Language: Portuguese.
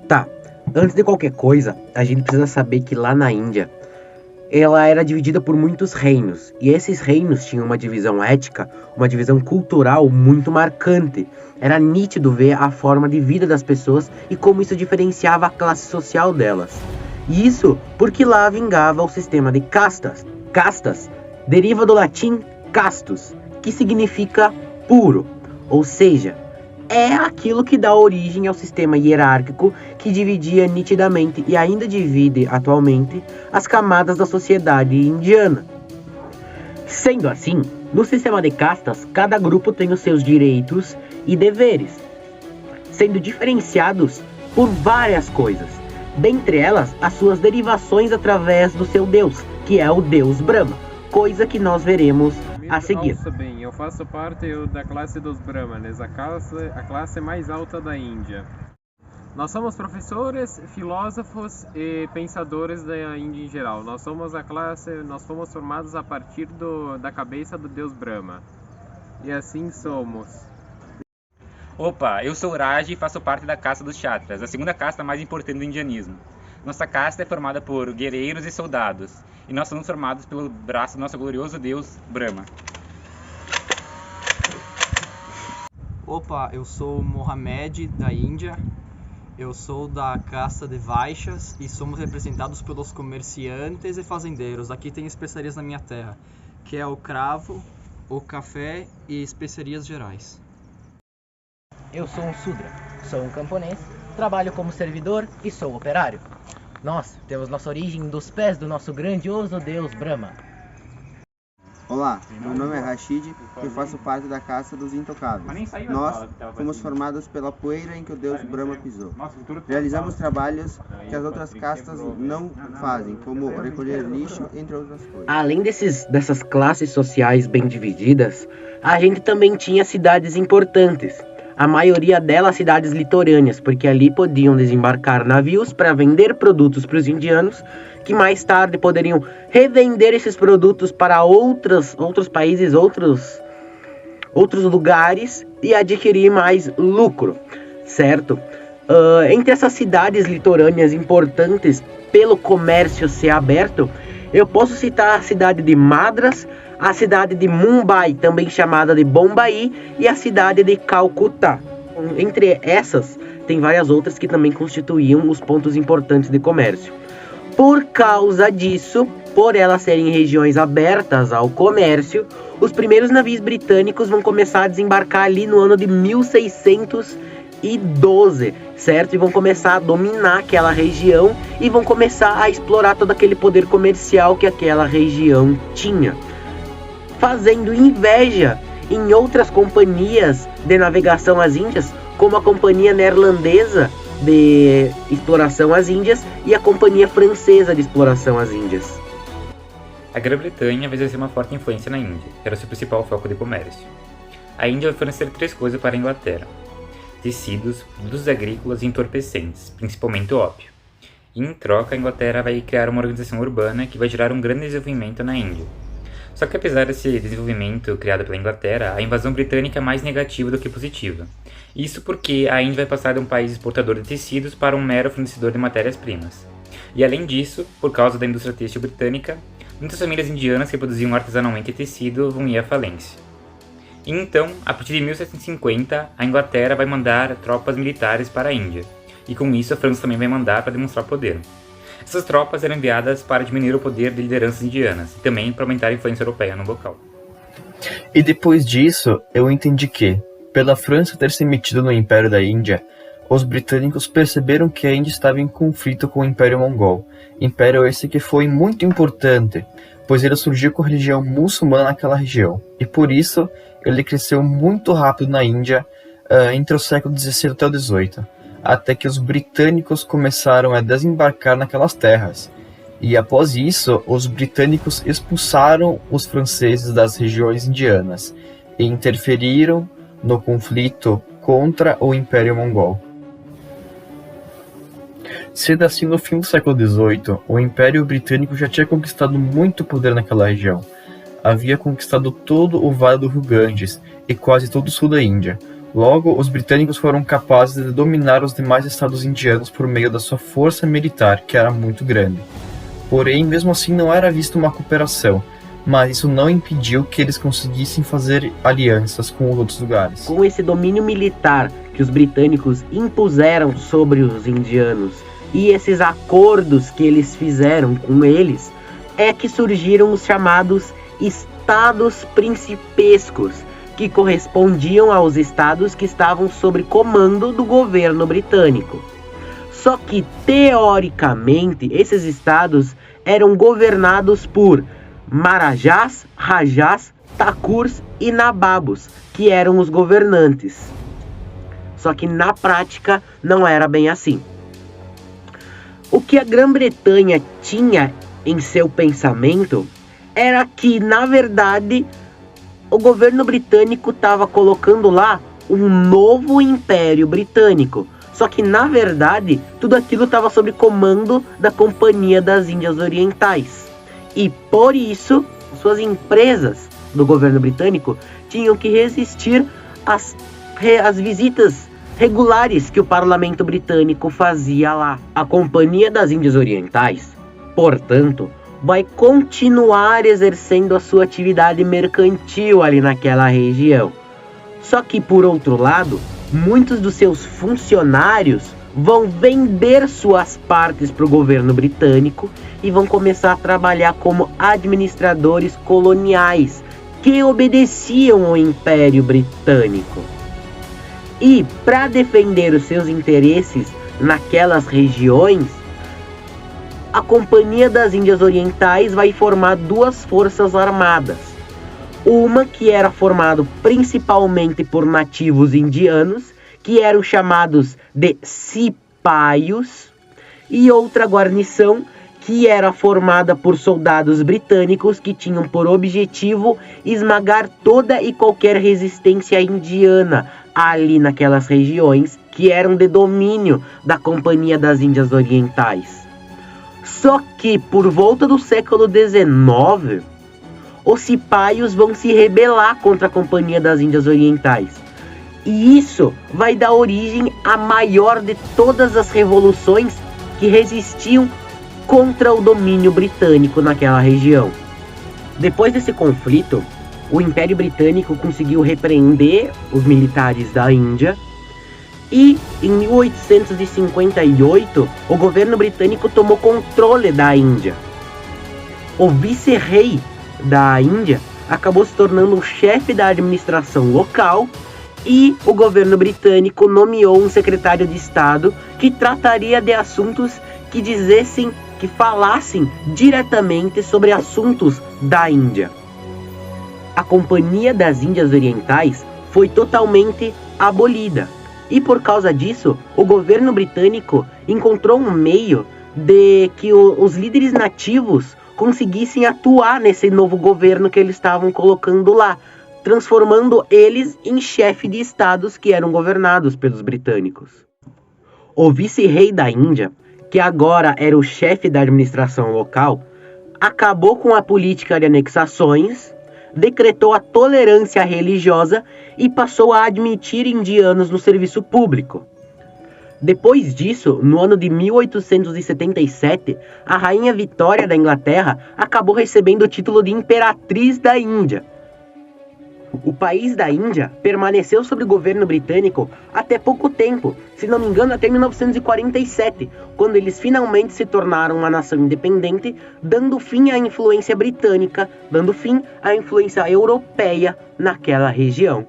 Tá, antes de qualquer coisa, a gente precisa saber que lá na Índia, ela era dividida por muitos reinos, e esses reinos tinham uma divisão ética, uma divisão cultural muito marcante. Era nítido ver a forma de vida das pessoas e como isso diferenciava a classe social delas. E isso porque lá vingava o sistema de castas. Castas deriva do latim castus, que significa puro, ou seja, é aquilo que dá origem ao sistema hierárquico que dividia nitidamente e ainda divide atualmente as camadas da sociedade indiana. Sendo assim, no sistema de castas, cada grupo tem os seus direitos e deveres, sendo diferenciados por várias coisas, dentre elas as suas derivações através do seu deus, que é o deus Brahma, coisa que nós veremos a seguir. Ouça bem, eu faço parte da classe dos Brahmanes, a classe mais alta da Índia. Nós somos professores, filósofos e pensadores da Índia em geral. Nós fomos formados a partir da cabeça do deus Brahma. E assim somos. Opa, eu sou Raj e faço parte da casta dos Kshatras, a segunda casta mais importante do indianismo. Nossa casta é formada por guerreiros e soldados, e nós somos formados pelo braço do nosso glorioso deus Brahma. Opa, eu sou Mohamed da Índia, eu sou da casta de Vaixas e somos representados pelos comerciantes e fazendeiros. Aqui tem especiarias na minha terra, que é o cravo, o café e especiarias gerais. Eu sou um Sudra, sou um camponês, trabalho como servidor e sou operário. Nós temos nossa origem dos pés do nosso grandioso deus Brahma. Olá, meu nome é Rashid e eu faço parte da casta dos intocáveis. Nós fomos formados pela poeira em que o deus Brahma pisou. Realizamos trabalhos que as outras castas não fazem, como recolher lixo, entre outras coisas. Além dessas classes sociais bem divididas, a gente também tinha cidades importantes. A maioria delas cidades litorâneas, porque ali podiam desembarcar navios para vender produtos para os indianos, que mais tarde poderiam revender esses produtos para outros países, outros lugares e adquirir mais lucro, certo? Entre essas cidades litorâneas importantes pelo comércio ser aberto, eu posso citar a cidade de Madras, a cidade de Mumbai, também chamada de Bombai, e a cidade de Calcutá. Entre essas, tem várias outras que também constituíam os pontos importantes de comércio. Por causa disso, por elas serem regiões abertas ao comércio, os primeiros navios britânicos vão começar a desembarcar ali no ano de 1612, certo? E vão começar a dominar aquela região e vão começar a explorar todo aquele poder comercial que aquela região tinha, fazendo inveja em outras companhias de navegação às Índias, como a Companhia Neerlandesa de Exploração às Índias e a Companhia Francesa de Exploração às Índias. A Grã-Bretanha vai exercer uma forte influência na Índia, que era seu principal foco de comércio. A Índia vai fornecer 3 coisas para a Inglaterra: tecidos, produtos agrícolas e entorpecentes, principalmente o ópio. E em troca, a Inglaterra vai criar uma organização urbana que vai gerar um grande desenvolvimento na Índia. Só que apesar desse desenvolvimento criado pela Inglaterra, a invasão britânica é mais negativa do que positiva. Isso porque a Índia vai passar de um país exportador de tecidos para um mero fornecedor de matérias-primas. E além disso, por causa da indústria têxtil britânica, muitas famílias indianas que produziam artesanalmente tecido vão ir à falência. E então, a partir de 1750, a Inglaterra vai mandar tropas militares para a Índia. E com isso a França também vai mandar para demonstrar poder. Essas tropas eram enviadas para diminuir o poder de lideranças indianas e também para aumentar a influência europeia no local. E depois disso, eu entendi que, pela França ter se metido no Império da Índia, os britânicos perceberam que a Índia estava em conflito com o Império Mongol. Império esse que foi muito importante, pois ele surgiu com a religião muçulmana naquela região. E por isso, ele cresceu muito rápido na Índia entre o século XVI até o XVIII. Até que os britânicos começaram a desembarcar naquelas terras. E após isso, os britânicos expulsaram os franceses das regiões indianas e interferiram no conflito contra o Império Mongol. Sendo assim, no fim do século XVIII, o Império Britânico já tinha conquistado muito poder naquela região. Havia conquistado todo o Vale do Rio Ganges e quase todo o sul da Índia. Logo, os britânicos foram capazes de dominar os demais estados indianos por meio da sua força militar, que era muito grande. Porém, mesmo assim não era vista uma cooperação, mas isso não impediu que eles conseguissem fazer alianças com os outros lugares. Com esse domínio militar que os britânicos impuseram sobre os indianos e esses acordos que eles fizeram com eles, é que surgiram os chamados estados principescos, que correspondiam aos estados que estavam sob comando do governo britânico. Só que, teoricamente, esses estados eram governados por Marajás, Rajás, Thakurs e Nababos, que eram os governantes. Só que, na prática, não era bem assim. O que a Grã-Bretanha tinha em seu pensamento era que, na verdade, o governo britânico estava colocando lá um novo império britânico. Só que, na verdade, tudo aquilo estava sob comando da Companhia das Índias Orientais. E, por isso, suas empresas do governo britânico tinham que resistir às visitas regulares que o parlamento britânico fazia lá. A Companhia das Índias Orientais, portanto, vai continuar exercendo a sua atividade mercantil ali naquela região. Só que, por outro lado, muitos dos seus funcionários vão vender suas partes para o governo britânico e vão começar a trabalhar como administradores coloniais que obedeciam ao Império Britânico. E, para defender os seus interesses naquelas regiões, a Companhia das Índias Orientais vai formar duas forças armadas. Uma que era formada principalmente por nativos indianos, que eram chamados de cipaios, e outra guarnição que era formada por soldados britânicos que tinham por objetivo esmagar toda e qualquer resistência indiana ali naquelas regiões que eram de domínio da Companhia das Índias Orientais. Só que, por volta do século XIX, os cipaios vão se rebelar contra a Companhia das Índias Orientais. E isso vai dar origem à maior de todas as revoluções que resistiam contra o domínio britânico naquela região. Depois desse conflito, o Império Britânico conseguiu repreender os militares da Índia. E, em 1858, o governo britânico tomou controle da Índia. O vice-rei da Índia acabou se tornando o chefe da administração local e o governo britânico nomeou um secretário de Estado que trataria de assuntos que falassem diretamente sobre assuntos da Índia. A Companhia das Índias Orientais foi totalmente abolida. E por causa disso, o governo britânico encontrou um meio de que os líderes nativos conseguissem atuar nesse novo governo que eles estavam colocando lá, transformando eles em chefe de estados que eram governados pelos britânicos. O vice-rei da Índia, que agora era o chefe da administração local, acabou com a política de anexações, decretou a tolerância religiosa e passou a admitir indianos no serviço público. Depois disso, no ano de 1877, a rainha Vitória da Inglaterra acabou recebendo o título de Imperatriz da Índia. O país da Índia permaneceu sob o governo britânico até pouco tempo, se não me engano até 1947, quando eles finalmente se tornaram uma nação independente, dando fim à influência britânica, dando fim à influência europeia naquela região.